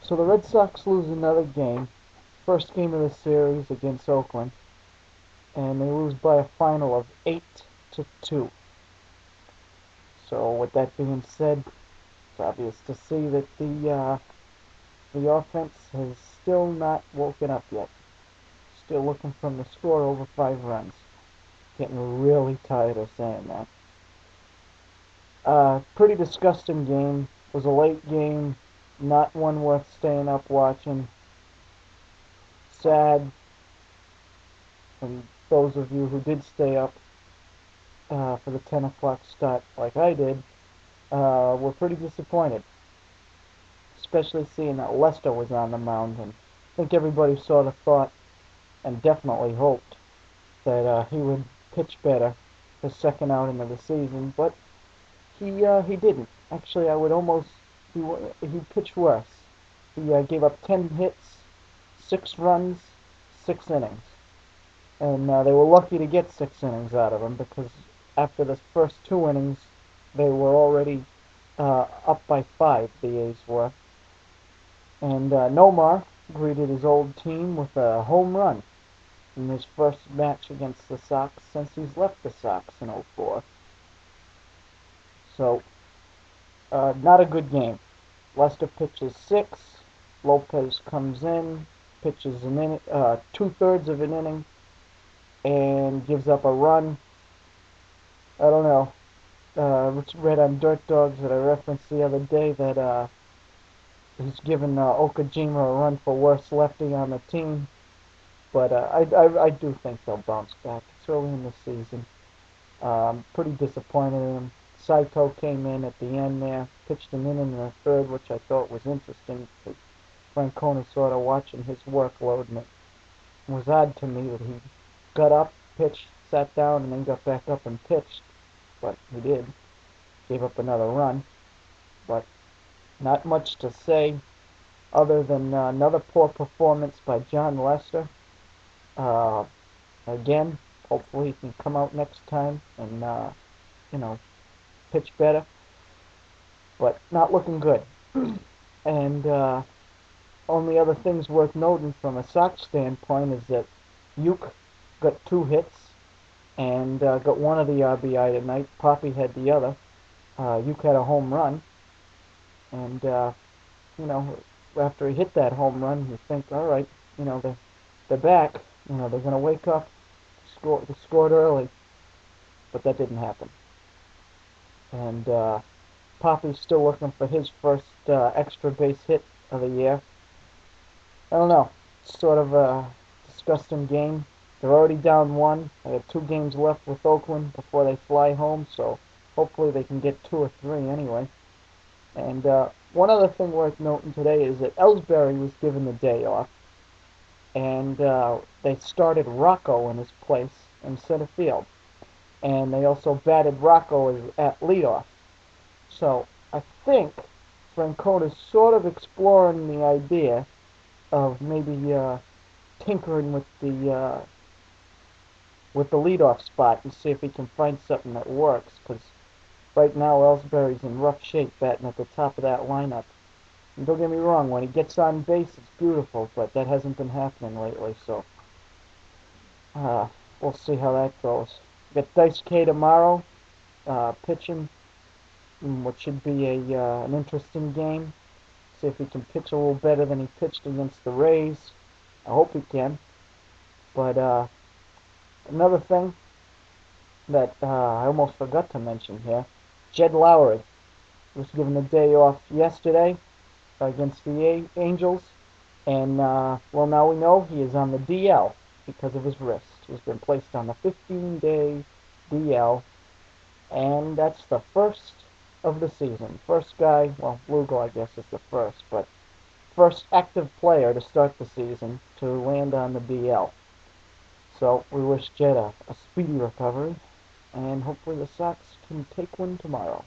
So the Red Sox lose another game, first game of the series against Oakland, and they lose by a final of 8-2. So with that being said, it's obvious to see that the offense has still not woken up yet. Still looking from the score over 5 runs. Getting really tired of saying that. Pretty disgusting game. It was a late game, not one worth staying up watching. Sad, and those of you who did stay up for the 10 o'clock start, like I did, were pretty disappointed. Especially seeing that Lester was on the mound, and I think everybody sort of thought and definitely hoped that he would pitch better his second outing of the season, but he didn't. Actually, I would almost he pitched worse. He gave up 10 hits, 6 runs, 6 innings, and they were lucky to get 6 innings out of him because after the first 2 innings, they were already up by 5. The A's were, and Nomar greeted his old team with a home run in his first match against the Sox since he's left the Sox in '04. So, not a good game. Lester pitches 6. Lopez comes in, pitches an inning, 2/3 of an inning, and gives up a run. I don't know. Read on Dirt Dogs that I referenced the other day that he's given Okajima a run for worst lefty on the team. But I do think they'll bounce back. It's early in the season. Pretty disappointed in him. Saito came in at the end there, pitched an inning in the third, which I thought was interesting because Francona sort of watching his workload, and it was odd to me that he got up, pitched, sat down, and then got back up and pitched. But he did. Gave up another run. But not much to say other than another poor performance by Jon Lester. Again, hopefully he can come out next time and, pitch better. But not looking good. And only other things worth noting from a Sox standpoint is that Uke got 2 hits and got one of the RBI tonight. Poppy had the other. Uke had a home run. And, after he hit that home run, you think, all right, they're back. They're going to wake up. They scored early. But that didn't happen. And Poppy's still looking for his first extra base hit of the year. I don't know. It's sort of a disgusting game. They're already down 1. They have 2 games left with Oakland before they fly home, so hopefully they can get 2 or 3 anyway. And one other thing worth noting today is that Ellsbury was given the day off, and they started Rocco in his place in center field. And they also batted Rocco at leadoff. So I think Francona's sort of exploring the idea of maybe tinkering with the leadoff spot and see if he can find something that works. Because right now Ellsbury's in rough shape batting at the top of that lineup. And don't get me wrong, when he gets on base, it's beautiful, but that hasn't been happening lately. So we'll see how that goes. We got Dice K tomorrow, pitching, what should be an interesting game. See if he can pitch a little better than he pitched against the Rays. I hope he can. But another thing that I almost forgot to mention here, Jed Lowrie was given a day off yesterday against the Angels. And, now we know he is on the DL because of his wrist. He's been placed on the 15-day DL, and that's the first of the season. First guy, well, Lugo, I guess, is the first, but first active player to start the season to land on the DL. So we wish Jed a speedy recovery, and hopefully the Sox can take one tomorrow.